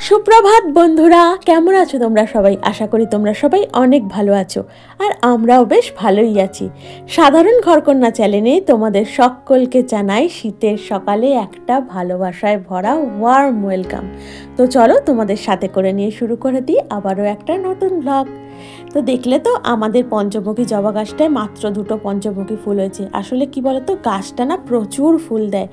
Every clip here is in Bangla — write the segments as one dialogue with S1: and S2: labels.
S1: সুপ্রভাত বন্ধুরা, কেমন আছো তোমরা সবাই? আশা করি তোমরা সবাই অনেক ভালো আছো, আর আমরাও বেশ ভালোই আছি। সাধারণ ঘরকন্যা চ্যানেলে তোমাদের সকলকে জানাই শীতের সকালে একটা ভালোবাসায় ভরা ওয়ার্ম ওয়েলকাম। তো চলো তোমাদের সাথে করে নিয়ে শুরু করে দিই আবারও একটা নতুন ব্লগ। তো দেখলে তো আমাদের পঞ্চমুখী জবা গাছটায় মাত্র 2টো পঞ্চমুখী ফুল হয়েছে। আসলে কি বলতো, গাছটা না প্রচুর ফুল দেয়।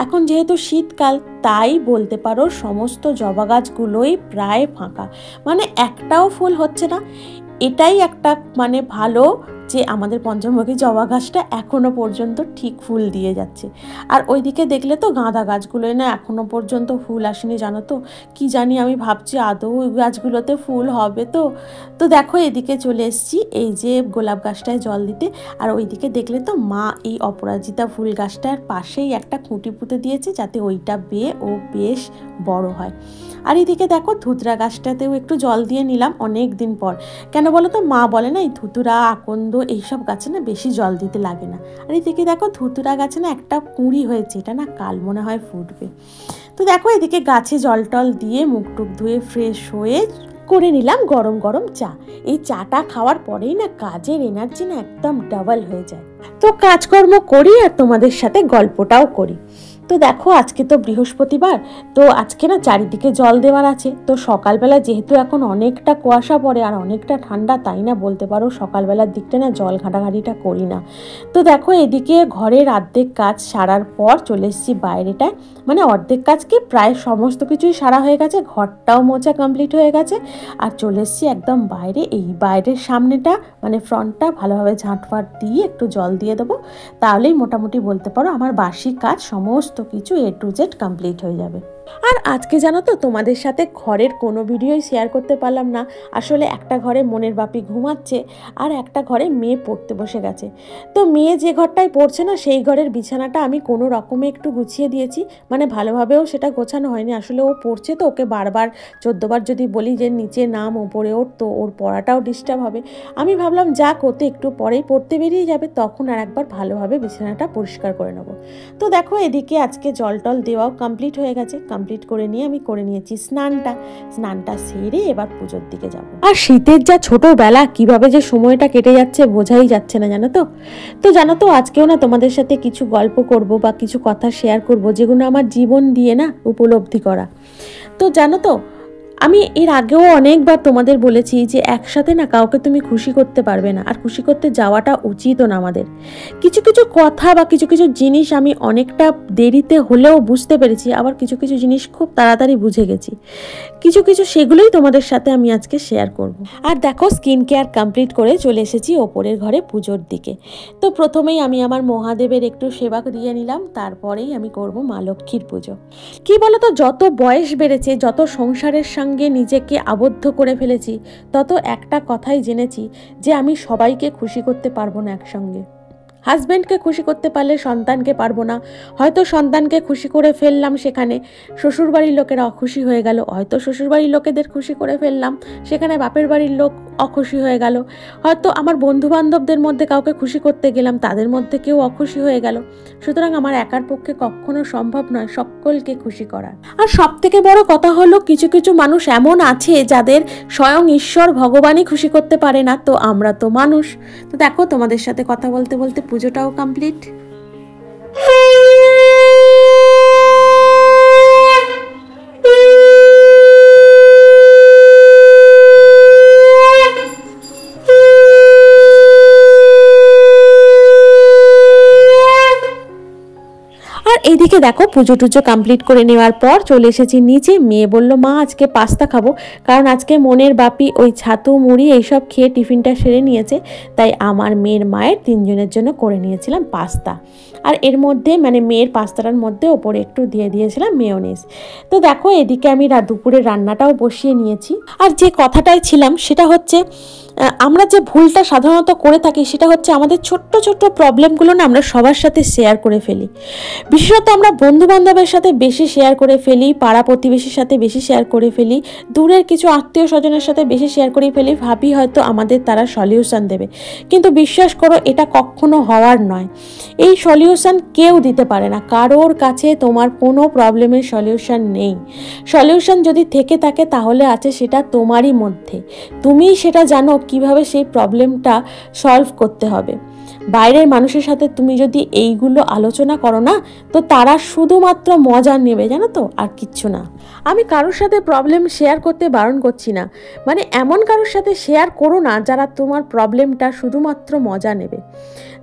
S1: এখন যেহেতু শীতকাল, তাই বলতে পারো সমস্ত জবা গাছগুলোই প্রায় ফাঁকা, মানে একটাও ফুল হচ্ছে না। এটাই একটা মানে ভালো যে আমাদের পঞ্চমুখী জবা গাছটা এখনো পর্যন্ত ঠিক ফুল দিয়ে যাচ্ছে। আর ওইদিকে দেখলে তো গাঁদা গাছগুলোই না এখনো পর্যন্ত ফুল আসেনি, জানো তো। কি জানি, আমি ভাবছি আদৌ ওই গাছগুলোতে ফুল হবে তো। তো দেখো এদিকে চলে এসেছি এই যে গোলাপ গাছটায় জল দিতে। আর ওইদিকে দেখলে তো মা এই অপরাজিতা ফুল গাছটার পাশেই একটা খুঁটি পুঁতে দিয়েছে, যাতে ওইটা বেয়ে ও বেশ বড় হয়। আর এদিকে দেখো ধুতরা গাছটাতেও একটু জল দিয়ে নিলাম অনেক দিন পর। কেন বলো তো, মা বলে না এই ধুতুরা, আকন্দ এইসব গাছে না বেশি জল দিতে লাগে না। আর এদিকে দেখো ধুতুরা গাছে না একটা কুঁড়ি হয়েছে, এটা না কাল মনে হয় ফুটবে। তো দেখো এদিকে গাছে জল টল দিয়ে মুখ টুক ধুয়ে ফ্রেশ হয়ে করে নিলাম গরম গরম চা। এই চাটা খাওয়ার পরেই না কাজের এনার্জি না একদম ডাবল হয়ে যায়। তো কাজকর্ম করি আর তোমাদের সাথে গল্পটাও করি। তো দেখো আজকে তো বৃহস্পতিবার, তো আজকে না চারিদিকে জল দেওয়ার আছে। তো সকালবেলা যেহেতু এখন অনেকটা কুয়াশা পড়ে আর অনেকটা ঠান্ডা, তাই না বলতে পারো সকালবেলার দিকটা না জল ঘাটাঘাটিটা করি না। তো দেখো এদিকে ঘরের অর্ধেক কাজ সারার পর চলে এসেছি বাইরেটায়, মানে অর্ধেক কাজ কি প্রায় সমস্ত কিছুই সারা হয়ে গেছে, ঘরটাও মোছা কমপ্লিট হয়ে গেছে। আর চলে এসেছি একদম বাইরে, এই বাইরের সামনেটা মানে ফ্রন্টটা ভালোভাবে ঝাঁটফাট দিয়ে একটু জল দিয়ে দেবো, তাহলেই মোটামুটি বলতে পারো আমার বাসি কাজ সমস্ত কিছু A to Z কমপ্লিট হয়ে যাবে। আর আজকে জানো তো তোমাদের সাথে ঘরের কোনো ভিডিওই শেয়ার করতে পারলাম না। আসলে একটা ঘরে মনের বাপি ঘুমাচ্ছে আর একটা ঘরে মেয়ে পড়তে বসে গেছে। তো মেয়ে যে ঘরটায় পড়ছে না, সেই ঘরের বিছানাটা আমি কোনো রকমে একটু গুছিয়ে দিয়েছি, মানে ভালোভাবেও সেটা গোছানো হয়নি। আসলে ও পড়ছে তো, ওকে বারবার 14 বার যদি বলি যে নিচে নাম ওপরে ওঠ, তো ওর পড়াটাও ডিস্টার্ব হবে। আমি ভাবলাম যাক, ওতে একটু পরেই পড়তে বেরিয়ে যাবে, তখন আর একবার ভালোভাবে বিছানাটা পরিষ্কার করে নেব। তো দেখো এদিকে আজকে জল টল দেওয়াও কমপ্লিট হয়ে গেছে। কমপ্লিট করে নিয়ে আমি করে নিয়েছি স্নানটা সেরে এবার পুজোর দিকে যাব। আর শীতের যা ছোটবেলা, কিভাবে যে সময়টা কেটে যাচ্ছে বোঝাই যাচ্ছে না, জানো তো। তো জানো তো আজকেও না তোমাদের সাথে কিছু গল্প করব বা কিছু কথা শেয়ার করব, যেগুলো আমার জীবন দিয়ে না উপলব্ধি করা। তো জানো তো, আমি এর আগেও অনেকবার তোমাদের বলেছি যে একসাথে না কাউকে তুমি খুশি করতে পারবে না, আর খুশি করতে যাওয়াটা উচিতও না আমাদের। কিছু কিছু কথা বা কিছু কিছু জিনিস আমি অনেকটা দেরিতে হলেও বুঝতে পেরেছি, আবার কিছু কিছু জিনিস খুব তাড়াতাড়ি বুঝে গেছি। কিছু কিছু সেগুলোই তোমাদের সাথে আমি আজকে শেয়ার করব। আর দেখো স্কিন কেয়ার কমপ্লিট করে চলে এসেছি ওপরের ঘরে পুজোর দিকে। তো প্রথমেই আমি আমার মহাদেবের একটু সেবা দিয়ে নিলাম, তারপরেই আমি করব মা লক্ষ্মীর পুজো। কি বলতো, যত বয়স বেড়েছে, যত সংসারের সঙ্গে নিজেকে আবদ্ধ করে ফেলেছি, তত একটা কথাই জেনেছি যে আমি সবাইকে খুশি করতে পারবো না একসঙ্গে। হাজব্যান্ডকে খুশি করতে পারলে সন্তানকে পারবো না। হয়তো সন্তানকে খুশি করে ফেললাম, সেখানে শ্বশুরবাড়ির লোকেরা অখুশি হয়ে গেল। হয়তো শ্বশুরবাড়ির লোকেদের খুশি করে ফেললাম, সেখানে বাপের বাড়ির লোক অখুশি হয়ে গেল। হয়তো আমার বন্ধু বান্ধবদের মধ্যে কাউকে খুশি করতে গেলাম, তাদের মধ্যে কেউ অখুশি হয়ে গেল। সুতরাং আমার একার পক্ষে কখনো সম্ভব নয় সকলকে খুশি করা। আর সব থেকে বড় কথা হলো, কিছু কিছু মানুষ এমন আছে যাদের স্বয়ং ঈশ্বর ভগবানই খুশি করতে পারে না, তো আমরা তো মানুষ। তো দেখো তোমাদের সাথে কথা বলতে বলতে পুজোটাও কমপ্লিট। এদিকে দেখো পুজো টুজো কমপ্লিট করে নেওয়ার পর চলে এসেছি নিচে। মেয়ে বললো মা আজকে পাস্তা খাবো, কারণ আজকে মনের বাপি ওই ছাতু মুড়ি এইসব খেয়ে টিফিনটা সেরে নিয়েছে। তাই আমার মেয়ের মায়ের 3 জনের জন্য করে নিয়েছিলাম পাস্তা। আর এর মধ্যে মানে মেয়ের পাস্তাটার মধ্যে ওপরে একটু দিয়ে দিয়েছিলাম মেয়োনিজ। তো দেখো এদিকে আমি দুপুরের রান্নাটাও বসিয়ে নিয়েছি। আর যে কথাটাই ছিলাম সেটা হচ্ছে, আমরা যে ভুলটা সাধারণত করে থাকি সেটা হচ্ছে আমাদের ছোট্ট ছোট্ট প্রবলেমগুলো না আমরা সবার সাথে শেয়ার করে ফেলি। বিশেষত আমরা বন্ধু বান্ধবের সাথে বেশি শেয়ার করে ফেলি, পাড়া প্রতিবেশীর সাথে বেশি শেয়ার করে ফেলি, দূরের কিছু আত্মীয় স্বজনের সাথে বেশি শেয়ার করে ফেলি, ভাবি হয়তো আমাদের তারা সলিউশন দেবে। কিন্তু বিশ্বাস করো, এটা কখনো হওয়ার নয়। এই সলিউশন সলিউশন কেউ দিতে পারে না, কারোর কাছে তোমার কোনো প্রবলেমের সলিউশন নেই। সলিউশন যদি থেকে থাকে তাহলে আছে সেটা তোমারই মধ্যে, তুমিই সেটা জানো কিভাবে সেই প্রবলেমটা সলভ করতে হবে। বাইরের মানুষের সাথে তুমি যদি এইগুলো আলোচনা করো না, তো তারা শুধুমাত্র মজা নেবে, জানো তো, আর কিচ্ছু না। আমি কারোর সাথে প্রবলেম শেয়ার করতে বারণ করছি না, মানে এমন কারোর সাথে শেয়ার করো না যারা তোমার প্রবলেমটা শুধুমাত্র মজা নেবে।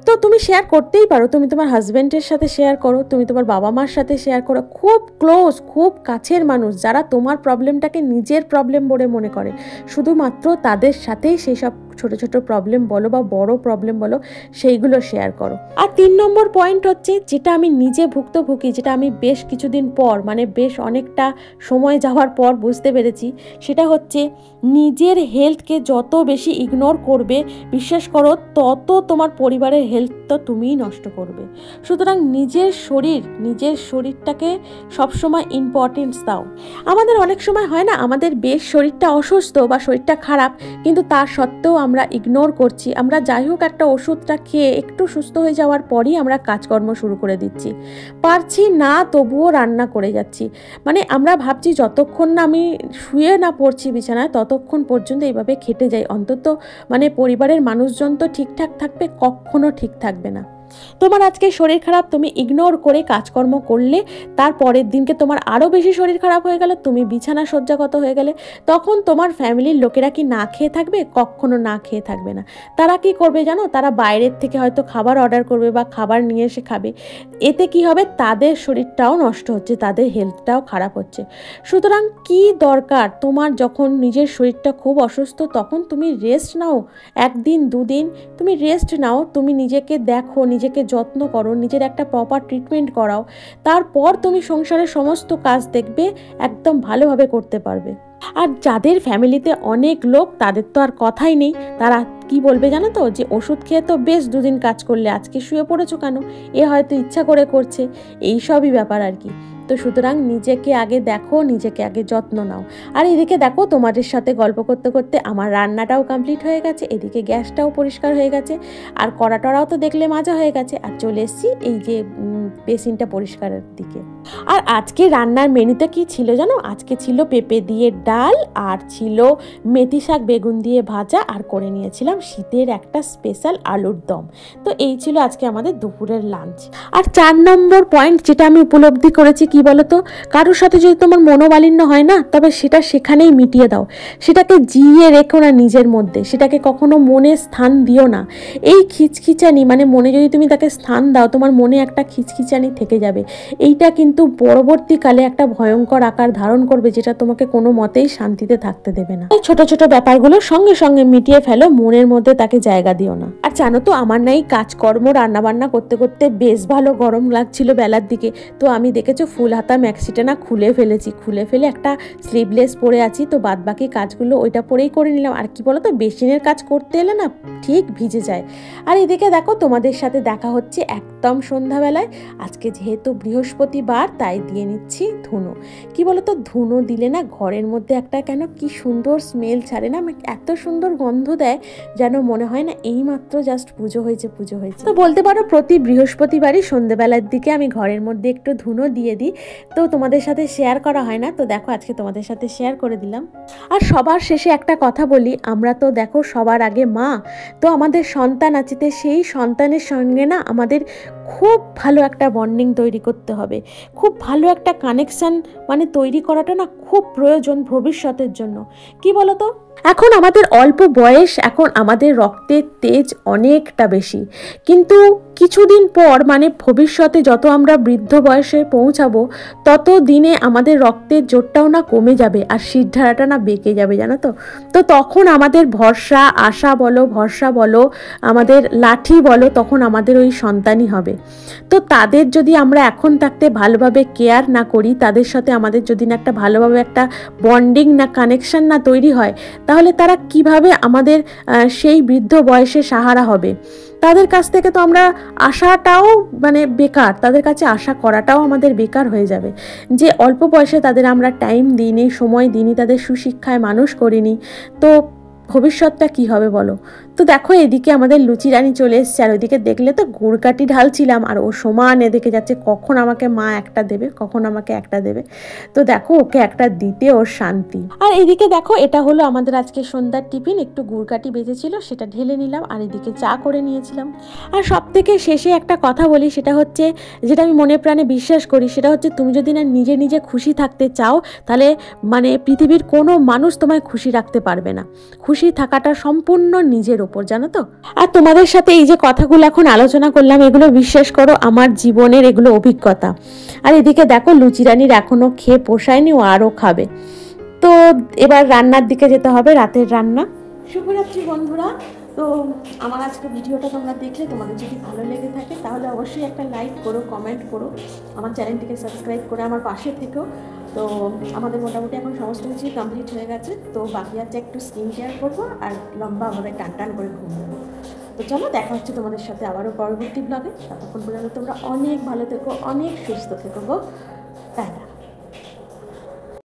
S1: তো তুমি শেয়ার করতেই পারো, তুমি তোমার হাজব্যান্ডের সাথে শেয়ার করো, তুমি তোমার বাবা মার সাথে শেয়ার করো, খুব ক্লোজ খুব কাছের মানুষ যারা তোমার প্রবলেমটাকে নিজের প্রবলেম বলে মনে করে, শুধুমাত্র তাদের সাথেই সেই সব ছোটো ছোটো প্রবলেম বলো বা বড় প্রবলেম বলো সেইগুলো শেয়ার করো। আর 3 নম্বর পয়েন্ট হচ্ছে, যেটা আমি নিজে ভুক্তভোগী, যেটা আমি বেশ কিছুদিন পর, মানে বেশ অনেকটা সময় যাওয়ার পর বুঝতে পেরেছি, সেটা হচ্ছে নিজের হেলথকে যত বেশি ইগনোর করবে, বিশ্বাস করো তত তোমার পরিবারের হেলথ তো তুমিই নষ্ট করবে। সুতরাং নিজের শরীরটাকে সবসময় ইম্পর্টেন্স দাও। আমাদের অনেক সময় হয় না, আমাদের বেশ শরীরটা অসুস্থ বা শরীরটা খারাপ, কিন্তু তার সত্ত্বেও আমরা ইগনোর করছি। আমরা যাই হোক একটা ওষুধটা খেয়ে একটু সুস্থ হয়ে যাওয়ার পরই আমরা কাজকর্ম শুরু করে দিচ্ছি, পারছি না তবুও রান্না করে যাচ্ছি। মানে আমরা ভাবছি যতক্ষণ না আমি শুয়ে না পড়ছি বিছানায় ততক্ষণ পর্যন্ত এইভাবে খেটে যাই, অন্তত মানে পরিবারের মানুষজন তো ঠিকঠাক থাকবে, কখনো ঠিক থাকবে না। তোমার আজকে শরীর খারাপ, তুমি ইগনোর করে কাজকর্ম করলে, তার পরের দিনকে তোমার আরও বেশি শরীর খারাপ হয়ে গেল, তুমি বিছানা শয্যাগত হয়ে গেলে, তখন তোমার ফ্যামিলির লোকেরা কি না খেয়ে থাকবে? কখনো না খেয়ে থাকবে না। তারা কি করবে জানো? তারা বাইরের থেকে হয়তো খাবার অর্ডার করবে বা খাবার নিয়ে এসে খাবে। এতে কি হবে? তাদের শরীরটাও নষ্ট হচ্ছে, তাদের হেলথটাও খারাপ হচ্ছে। সুতরাং কি দরকার তোমার, যখন নিজের শরীরটা খুব অসুস্থ তখন তুমি রেস্ট নাও, 1 দিন 2 দিন তুমি রেস্ট নাও, তুমি নিজেকে দেখো, নিজেকে যত্ন করো, নিজের একটা প্রপার ট্রিটমেন্ট করাও, তারপর তুমি সংসারের সমস্ত কাজ দেখবে একদম ভালোভাবে করতে পারবে। আর যাদের ফ্যামিলিতে অনেক লোক, তাদের তো আর কথাই নেই। তারা কি বলবে জানো তো, যে ওষুধ খেয়ে তো বেশ 2 দিন কাজ করলে, আজকে শুয়ে পড়েছো কেন? এ হয়তো ইচ্ছা করে করছে, এই সবই ব্যাপার আর কি। তো সুতরাং নিজেকে আগে দেখো, নিজেকে আগে যত্ন নাও। আর এদিকে দেখো, তোমাদের সাথে গল্প করতে করতে আমার রান্নাটাও কমপ্লিট হয়ে গেছে, এদিকে গ্যাসটাও পরিষ্কার হয়ে গেছে, আর কড়াটড়াও তো দেখলে মাজা হয়ে গেছে, আর চলে এসেছি এই যে বেসিনটা পরিষ্কারের দিকে। আর আজকে রান্নার মেনুতে কি ছিল জানো? আজকে ছিল পেঁপে দিয়ে ডাল, আর ছিল মেথি শাক বেগুন দিয়ে ভাজা, আর করে নিয়েছিলাম শীতের একটা স্পেশাল আলুর দম। তো এই ছিল আজকে আমাদের দুপুরের লাঞ্চ। আর 4 নম্বর পয়েন্ট যেটা আমি উপলব্ধি করেছি, কি বলতো, কারোর সাথে যদি তোমার মনোমালিন্য হয় না, তবে সেটা সেখানেই মিটিয়ে দাও, সেটাকে জিয়ে রেখো না নিজের মধ্যে, সেটাকে কখনো মনে স্থান দিও না। এই খিচখিচানি, মানে মনে যদি তুমি তাকে স্থান দাও, তোমার মনে একটা খিচখিচানি থেকে যাবে। এইটা কিন্তু পরবর্তীকালে একটা ভয়ঙ্কর আকার ধারণ করবে, যেটা তোমাকে কোনো মতেই শান্তিতে থাকতে দেবে না। ছোট ছোট ব্যাপারগুলো সঙ্গে সঙ্গে মিটিয়ে ফেলো, মনের মধ্যে তাকে জায়গা দিও না। আর জানো তো, আমার নাই কাজকর্ম রান্নাবান্না করতে করতে বেশ ভালো গরম লাগছিল বেলার দিকে, তো আমি দেখেছো ফুল হাতা ম্যাক্সিটা না খুলে ফেলেছি, খুলে ফেলে একটা স্লিভলেস পরে আছি। তো বাদ বাকি কাজগুলো ওইটা পরেই করে নিলাম। আর কি বলো তো, বেসিনের কাজ করতে এলে না ঠিক ভিজে যায়। আর এদিকে দেখো, তোমাদের সাথে দেখা হচ্ছে একদম সন্ধ্যাবেলায়। আজকে যেহেতু বৃহস্পতিবার, তাই দিয়ে নিচ্ছি ধুনো। কি বলো তো, ধুনো দিলে না ঘরের মধ্যে একটা কেন কি সুন্দর স্মেল ছাড়ে না, এত সুন্দর গন্ধ দেয়, যেন মনে হয় না এইমাত্র জাস্ট পুজো হয়েছে। তো বলতে পারো প্রতি বৃহস্পতিবারই সন্ধ্যাবেলার দিকে আমি ঘরের মধ্যে একটু ধুনো দিয়ে দিই। তো তোমাদের সাথে শেয়ার করা হয় না, তো দেখো আজকে তোমাদের সাথে শেয়ার করে দিলাম। আর সবার শেষে একটা কথা বলি, আমরা তো দেখো সবার আগে মা, তো আমাদের সন্তান আছে, সেই সন্তানের সঙ্গে না আমাদের খুব ভালো একটা বন্ডিং তৈরি করতে হবে, খুব ভালো একটা কানেকশান মানে তৈরি করাটা না খুব প্রয়োজন ভবিষ্যতের জন্য। কি বলো তো, এখন আমাদের অল্প বয়স, এখন আমাদের রক্তের তেজ অনেকটা বেশি, কিন্তু কিছুদিন পর মানে ভবিষ্যতে যত আমরা বৃদ্ধ বয়সে পৌঁছাবো, তত দিনে আমাদের রক্তের জোরটাও না কমে যাবে, আর শিরধারাটা না বেঁকে যাবে, জানো তো। তো তখন আমাদের ভরসা, আশা বলো, ভরসা বলো, আমাদের লাঠি বলো, তখন আমাদের ওই সন্তানই হবে। তো তাদের যদি আমরা এখন থাকতে ভালোভাবে কেয়ার না করি, তাদের সাথে আমাদের যদি না একটা ভালোভাবে একটা বন্ডিং না কানেকশন না তৈরি হয়, তাহলে তারা কিভাবে আমাদের সেই বৃদ্ধ বয়সে সাহারা হবে। তাদের কাছ থেকে তো আমরা আশাটাও মানে বেকার, তাদের কাছে আশা করাটাও আমাদের বেকার হয়ে যাবে, যে অল্প বয়সে তাদের আমরা টাইম দিইনি, সময় দিইনি, তাদের সুশিক্ষায় মানুষ করিনি, তো ভবিষ্যৎটা কি হবে বলো। তো তো দেখো এদিকে আমাদের লুচি রানী চলে এসছে, আর ওইদিকে দেখলে তো গুড়কাঠি ঢালছিলাম, আর ও সমান এদিকে যাচ্ছে কখন আমাকে মা একটা দেবে, কখন আমাকে একটা দেবে। তো দেখো ওকে একটা দিতে ওর শান্তি। আর এদিকে দেখো এটা হলো আমাদের আজকে সন্ধ্যার টিফিন, একটু গুড়কাঠি বেজেছিল সেটা ঢেলে নিলাম, আর এদিকে চা করে নিয়েছিলাম। আর সব থেকে শেষে একটা কথা বলি, সেটা হচ্ছে যেটা আমি মনে প্রাণে বিশ্বাস করি, সেটা হচ্ছে তুমি যদি না নিজে নিজে খুশি থাকতে চাও, তাহলে মানে পৃথিবীর কোনো মানুষ তোমায় খুশি রাখতে পারবে না। খুশি থাকাটা সম্পূর্ণ নিজের ওপর, জানো তো। আর তোমাদের সাথে এই যে কথাগুলো এখন আলোচনা করলাম, এগুলো বিশ্বাস করো আমার জীবনের এগুলো অভিজ্ঞতা। আর এদিকে দেখো লুচি রানীর এখনো খেয়ে পোষায়নি, ও আরও খাবে। তো এবার রান্নার দিকে যেতে হবে, রাতের রান্না। শুভরাত্রি বন্ধুরা। তো আমার আজকে ভিডিওটা তোমরা দেখলে, তোমাদের যদি ভালো লেগে থাকে তাহলে অবশ্যই একটা লাইক করো, কমেন্ট করো, আমার চ্যানেলটিকে সাবস্ক্রাইব করে আমার পাশে থেকো। তো আমাদের মোটামুটি এখন সমস্ত কিছুই কমপ্লিট হয়ে গেছে, তো বাকি আছে একটু স্কিন কেয়ার করবো আর লম্বাভাবে টান টান করে ঘুম দেবো। তো চলো দেখা হচ্ছে তোমাদের সাথে আবারও পরবর্তী ব্লগে। ততক্ষণ পর্যন্ত তোমরা অনেক ভালো থেকো, অনেক সুস্থ থেকো গো। টাটা।